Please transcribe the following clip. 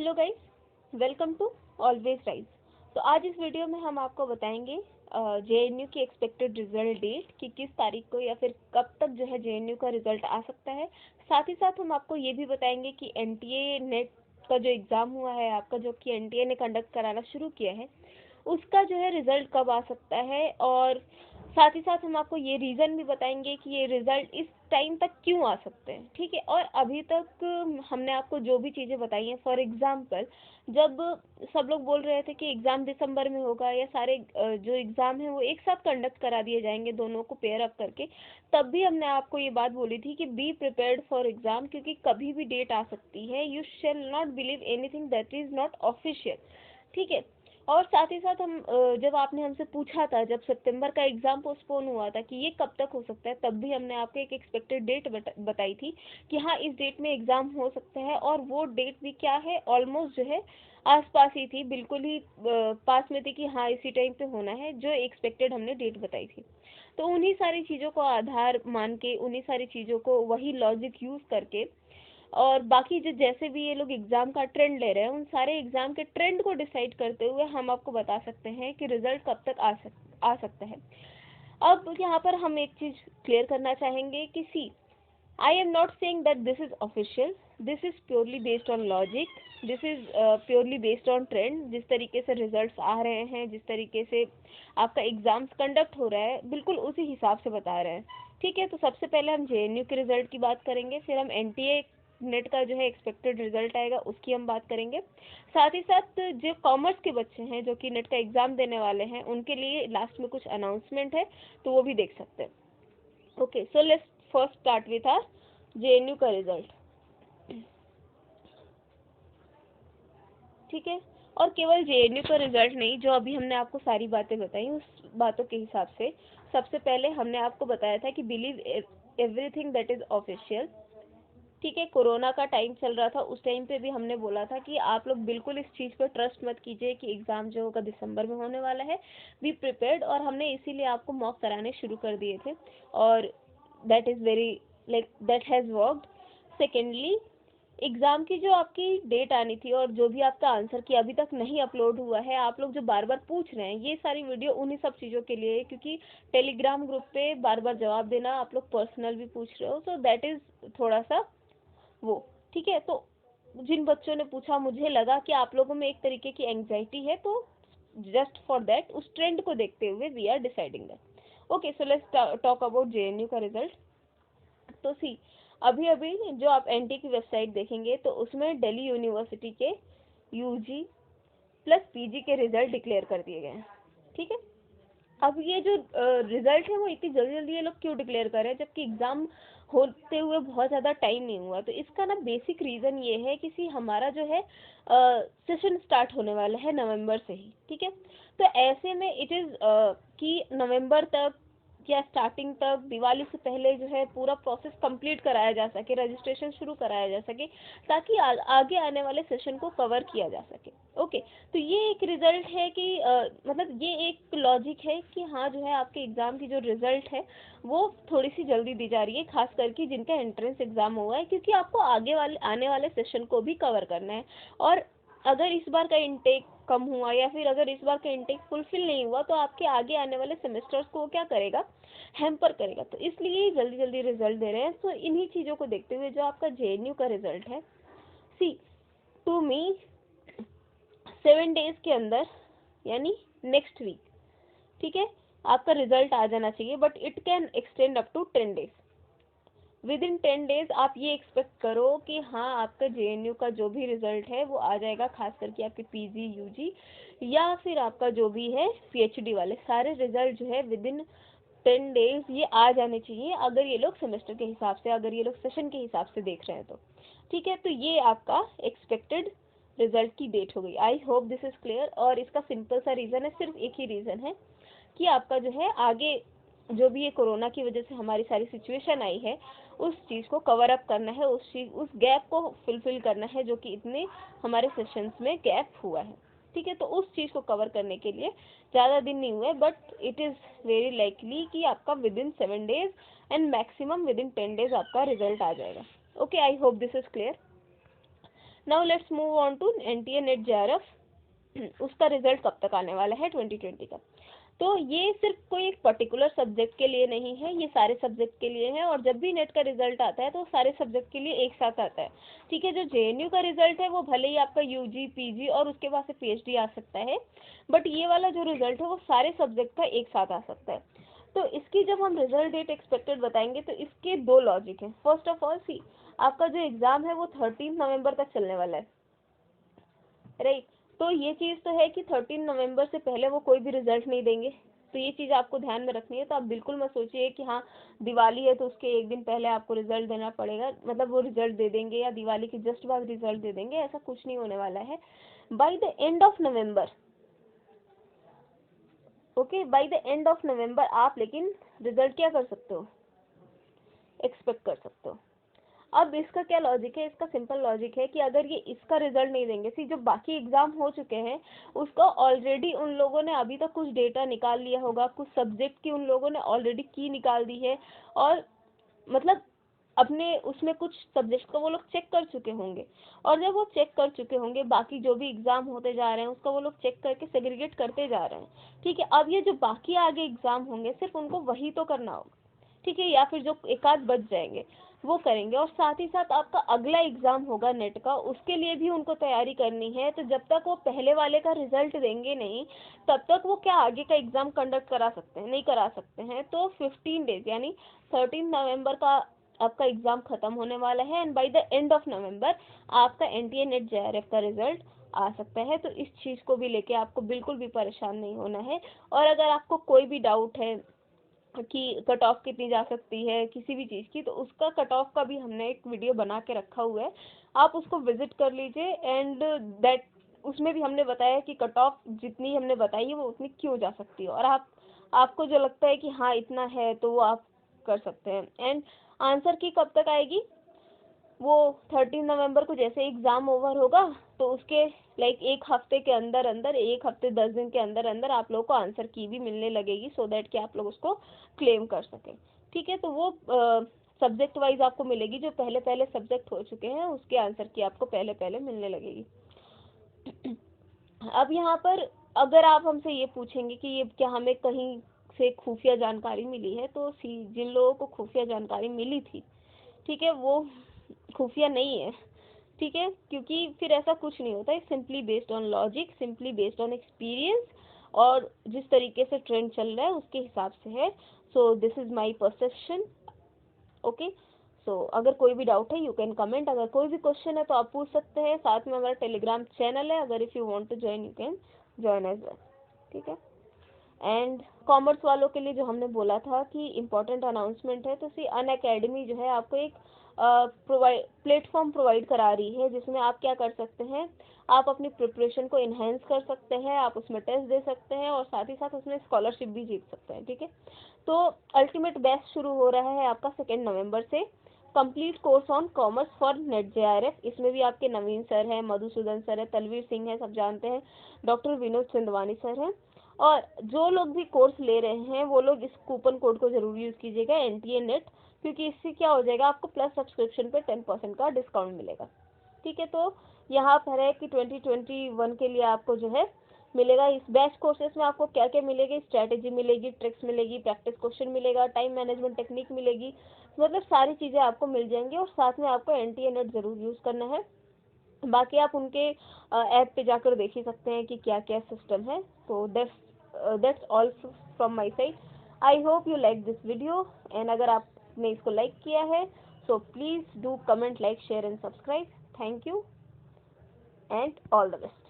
Hello guys, welcome to always rise. तो आज इस वीडियो में हम आपको बताएंगे जेएनयू की एक्सपेक्टेड रिजल्ट डेट कि किस तारीख को या फिर कब तक जो है जेएनयू का रिजल्ट आ सकता है। साथ ही साथ हम आपको ये भी बताएंगे कि एनटीए नेट का जो एग्ज़ाम हुआ है आपका, जो कि एनटीए ने कंडक्ट कराना शुरू किया है, उसका जो है रिजल्ट कब आ सकता है। और साथ ही साथ हम आपको ये रीज़न भी बताएंगे कि ये रिजल्ट इस टाइम तक क्यों आ सकते हैं, ठीक है। और अभी तक हमने आपको जो भी चीज़ें बताई हैं, फॉर एग्जांपल जब सब लोग बोल रहे थे कि एग्ज़ाम दिसंबर में होगा या सारे जो एग्ज़ाम है वो एक साथ कंडक्ट करा दिए जाएंगे दोनों को पेयर अप करके, तब भी हमने आपको ये बात बोली थी कि बी प्रिपेयर्ड फॉर एग्ज़ाम, क्योंकि कभी भी डेट आ सकती है। You shall not believe anything that is not official, ठीक है। और साथ ही साथ हम जब आपने हमसे पूछा था, जब सितंबर का एग्ज़ाम पोस्टपोन हुआ था कि ये कब तक हो सकता है, तब भी हमने आपको एक एक्सपेक्टेड डेट बताई थी कि हाँ इस डेट में एग्ज़ाम हो सकता है। और वो डेट भी क्या है, ऑलमोस्ट जो है आसपास ही थी, बिल्कुल ही पास में थी कि हाँ इसी टाइम पे होना है, जो एक्सपेक्टेड हमने डेट बताई थी। तो उन्हीं सारी चीज़ों को आधार मान के, उन्हीं सारी चीज़ों को वही लॉजिक यूज़ करके, और बाकी जो जैसे भी ये लोग एग्ज़ाम का ट्रेंड ले रहे हैं, उन सारे एग्ज़ाम के ट्रेंड को डिसाइड करते हुए हम आपको बता सकते हैं कि रिजल्ट कब तक आ सकता है। अब यहाँ पर हम एक चीज़ क्लियर करना चाहेंगे कि see, I am not saying that this is official, this is purely based on logic, this is purely based on trend. जिस तरीके से रिजल्ट्स आ रहे हैं, जिस तरीके से आपका एग्ज़ाम्स कंडक्ट हो रहा है, बिल्कुल उसी हिसाब से बता रहे हैं, ठीक है। तो सबसे पहले हम जेएनयू के रिजल्ट की बात करेंगे, फिर हम एनटीए नेट का जो है एक्सपेक्टेड रिजल्ट आएगा उसकी हम बात करेंगे। साथ ही साथ जो कॉमर्स के बच्चे हैं जो कि नेट का एग्ज़ाम देने वाले हैं, उनके लिए लास्ट में कुछ अनाउंसमेंट है, तो वो भी देख सकते हैं। Okay, so let's first start with our JNU का रिजल्ट, ठीक है। और केवल जेएनयू का रिजल्ट नहीं, जो अभी हमने आपको सारी बातें बताई, उस बातों के हिसाब से सबसे पहले हमने आपको बताया था कि believe everything that is official, ठीक है। कोरोना का टाइम चल रहा था, उस टाइम पे भी हमने बोला था कि आप लोग बिल्कुल इस चीज़ पर ट्रस्ट मत कीजिए कि एग्ज़ाम जो होगा दिसंबर में होने वाला है, बी प्रिपेयर्ड। और हमने इसीलिए आपको मॉक कराने शुरू कर दिए थे, और that is very like that has worked. Secondly, exam की जो आपकी डेट आनी थी और जो भी आपका आंसर की अभी तक नहीं अपलोड हुआ है, आप लोग जो बार बार पूछ रहे हैं, ये सारी वीडियो उन्हीं सब चीज़ों के लिए है, क्योंकि टेलीग्राम ग्रुप पे बार बार जवाब देना, आप लोग पर्सनल भी पूछ रहे हो, सो दैट इज़ थोड़ा सा वो, ठीक है। तो जिन बच्चों ने पूछा, मुझे लगा कि आप लोगों में एक तरीके की एंग्जाइटी है, तो जस्ट फॉर दैट, उस ट्रेंड को देखते हुए we are deciding that. Okay, so let's talk about JNU का रिजल्ट। तो सी, अभी अभी जो आप एनटी की वेबसाइट देखेंगे तो उसमें दिल्ली यूनिवर्सिटी के यूजी प्लस पीजी के रिजल्ट डिक्लेयर कर दिए गए हैं, ठीक है। अब ये जो रिजल्ट है वो इतनी जल्दी जल्दी ये लोग क्यों डिक्लेयर कर रहे हैं, जबकि एग्ज़ाम होते हुए बहुत ज़्यादा टाइम नहीं हुआ। तो इसका ना बेसिक रीज़न ये है कि सी, हमारा जो है सेशन स्टार्ट होने वाला है नवंबर से ही, ठीक है। तो ऐसे में इट इज़ कि नवंबर तक या स्टार्टिंग तक, दिवाली से पहले जो है पूरा प्रोसेस कंप्लीट कराया जा सके, रजिस्ट्रेशन शुरू कराया जा सके, ताकि आगे आने वाले सेशन को कवर किया जा सके। ओके, तो ये एक रिजल्ट है कि मतलब ये एक लॉजिक है कि हाँ जो है आपके एग्ज़ाम की जो रिजल्ट है वो थोड़ी सी जल्दी दी जा रही है, खास करके जिनका एंट्रेंस एग्ज़ाम हुआ है, क्योंकि आपको आगे वाले आने वाले सेशन को भी कवर करना है। और अगर इस बार का इनटेक कम हुआ या फिर अगर इस बार का इनटेक फुलफिल नहीं हुआ, तो आपके आगे आने वाले सेमेस्टर्स को क्या करेगा, हैम्पर करेगा। तो इसलिए जल्दी जल्दी रिजल्ट दे रहे हैं। तो इन्हीं चीज़ों को देखते हुए जो आपका जेएनयू का रिजल्ट है, सी, टू मी 7 डेज के अंदर, यानी नेक्स्ट वीक, ठीक है, आपका रिजल्ट आ जाना चाहिए। But it can extend up to 10 days. Within 10 days आप ये एक्सपेक्ट करो कि हाँ आपका जेएनयू का जो भी रिजल्ट है वो आ जाएगा, खास करके आपके पीजी यूजी या फिर आपका जो भी है पीएचडी वाले सारे रिजल्ट जो है विद इन 10 डेज ये आ जाने चाहिए, अगर ये लोग सेमेस्टर के हिसाब से, अगर ये लोग सेशन के हिसाब से देख रहे हैं तो, ठीक है। तो ये आपका एक्सपेक्टेड रिजल्ट की डेट हो गई। आई होप दिस इज क्लियर। और इसका सिंपल सा रीज़न है, सिर्फ एक ही रीज़न है कि आपका जो है आगे जो भी ये कोरोना की वजह से हमारी सारी सिचुएशन आई है, उस चीज़ को कवर अप करना है, उस गैप को फुलफिल करना है जो कि इतने हमारे सेशंस में गैप हुआ है, ठीक है। तो उस चीज़ को कवर करने के लिए ज़्यादा दिन नहीं हुए, but it is very likely कि आपका within 7 days and maximum within 10 days आपका रिजल्ट आ जाएगा। Okay, I hope this is clear. Now let's move on to NTA NET JRF. उसका रिजल्ट कब तक आने वाला है 2020 का। तो ये सिर्फ कोई एक पर्टिकुलर सब्जेक्ट के लिए नहीं है, ये सारे सब्जेक्ट के लिए है। और जब भी नेट का रिजल्ट आता है तो सारे सब्जेक्ट के लिए एक साथ आता है, ठीक है। जो जेएनयू का रिजल्ट है वो भले ही आपका यूजी पीजी और उसके बाद से पीएचडी आ सकता है, बट ये वाला जो रिजल्ट है वो सारे सब्जेक्ट का एक साथ आ सकता है। तो इसकी जब हम रिजल्ट डेट एक्सपेक्टेड बताएंगे तो इसके दो लॉजिक हैं। फर्स्ट ऑफ ऑल सी, आपका जो एग्जाम है वो 13 नवंबर तक चलने वाला है, राइट। तो ये चीज़ तो है कि 13 नवंबर से पहले वो कोई भी रिजल्ट नहीं देंगे, तो ये चीज़ आपको ध्यान में रखनी है। तो आप बिल्कुल मत सोचिए कि हाँ दिवाली है तो उसके एक दिन पहले आपको रिजल्ट देना पड़ेगा, मतलब वो रिजल्ट दे देंगे या दिवाली के जस्ट बाद रिजल्ट दे देंगे, ऐसा कुछ नहीं होने वाला है। By the end of November, okay, by the end of November आप लेकिन रिजल्ट क्या कर सकते हो, एक्सपेक्ट कर सकते हो। अब इसका क्या लॉजिक है, इसका सिंपल लॉजिक है कि अगर ये इसका रिजल्ट नहीं देंगे, सी जो बाकी एग्जाम हो चुके हैं उसका ऑलरेडी उन लोगों ने अभी तक कुछ डेटा निकाल लिया होगा, कुछ सब्जेक्ट की उन लोगों ने ऑलरेडी की निकाल दी है, और मतलब अपने उसमें कुछ सब्जेक्ट को वो लोग चेक कर चुके होंगे। और जब वो चेक कर चुके होंगे बाकी जो भी एग्जाम होते जा रहे हैं उसका वो लोग चेक करके सेग्रीगेट करते जा रहे हैं, ठीक है। अब ये जो बाकी आगे एग्जाम होंगे सिर्फ उनको वही तो करना होगा, ठीक है, या फिर जो एक आध बच जाएंगे वो करेंगे। और साथ ही साथ आपका अगला एग्जाम होगा नेट का, उसके लिए भी उनको तैयारी करनी है। तो जब तक वो पहले वाले का रिजल्ट देंगे नहीं तब तक वो क्या आगे का एग्जाम कंडक्ट करा सकते हैं, नहीं करा सकते हैं। तो 15 डेज यानी 13 नवंबर का आपका एग्जाम खत्म होने वाला है, and by the end of November आपका एनटीए नेट जेआरएफ का रिजल्ट आ सकता है। तो इस चीज को भी लेके आपको बिल्कुल भी परेशान नहीं होना है। और अगर आपको कोई भी डाउट है कि कट ऑफ कितनी जा सकती है किसी भी चीज़ की, तो उसका कट ऑफ का भी हमने एक वीडियो बना के रखा हुआ है, आप उसको विजिट कर लीजिए। एंड दैट उसमें भी हमने बताया कि कट ऑफ जितनी हमने बताई है वो उतनी क्यों जा सकती है, और आपको जो लगता है कि हाँ इतना है तो वो आप कर सकते हैं। एंड आंसर की कब तक आएगी, वो 13 नवंबर को जैसे एग्जाम ओवर होगा तो उसके लाइक एक हफ्ते के अंदर अंदर, एक हफ्ते 10 दिन के अंदर अंदर आप लोगों को आंसर की भी मिलने लगेगी, सो दैट कि आप लोग उसको क्लेम कर सकें, ठीक है। तो वो सब्जेक्ट वाइज आपको मिलेगी, जो पहले पहले सब्जेक्ट हो चुके हैं उसके आंसर की आपको पहले पहले मिलने लगेगी। अब यहाँ पर अगर आप हमसे ये पूछेंगे कि ये क्या हमें कहीं से खुफिया जानकारी मिली है, तो जिन लोगों को खुफिया जानकारी मिली थी, ठीक है, वो खुफिया नहीं है, ठीक है, क्योंकि फिर ऐसा कुछ नहीं होता है। Simply based on logic, simply based on experience, और जिस तरीके से ट्रेंड चल रहा है उसके हिसाब से है। So this is my perception, okay. So अगर कोई भी डाउट है यू कैन कमेंट, अगर कोई भी क्वेश्चन है तो आप पूछ सकते हैं। साथ में हमारा टेलीग्राम चैनल है, अगर if you want to join you can join as well, ठीक है। एंड कॉमर्स वालों के लिए जो हमने बोला था कि इम्पोर्टेंट अनाउंसमेंट है, तो सी अनअकैडमी जो है आपको एक प्लेटफॉर्म प्रोवाइड करा रही है, जिसमें आप क्या कर सकते हैं, आप अपनी प्रिपरेशन को इन्हेंस कर सकते हैं, आप उसमें टेस्ट दे सकते हैं और साथ ही साथ उसमें स्कॉलरशिप भी जीत सकते हैं, ठीक है। तो अल्टीमेट बैच शुरू हो रहा है आपका 2 नवंबर से, complete course on commerce for net JRF. इसमें भी आपके नवीन सर हैं, मधुसूदन सर है, तलवीर सिंह है, सब जानते हैं, डॉक्टर विनोद चंदवानी सर हैं। और जो लोग भी कोर्स ले रहे हैं वो लोग इस कूपन कोड को जरूर यूज कीजिएगा, एनटीए नेट, क्योंकि इससे क्या हो जाएगा, आपको प्लस सब्सक्रिप्शन पे 10% का डिस्काउंट मिलेगा, ठीक है। तो यहाँ पर है कि 2021 के लिए आपको जो है मिलेगा, इस बैच कोर्सेज में आपको क्या क्या मिलेगी, स्ट्रेटेजी मिलेगी, ट्रिक्स मिलेगी, प्रैक्टिस क्वेश्चन मिलेगा, टाइम मैनेजमेंट टेक्निक मिलेगी, मतलब सारी चीज़ें आपको मिल जाएंगी। और साथ में आपको एनटीए नेट जरूर यूज़ करना है। बाकी आप उनके ऐप पे जाकर देख ही सकते हैं कि क्या क्या सिस्टम है। तो that's all from my side. I hope you like this video, and अगर आपने इसको लाइक किया है so please do comment, like, share and subscribe. Thank you and all the best.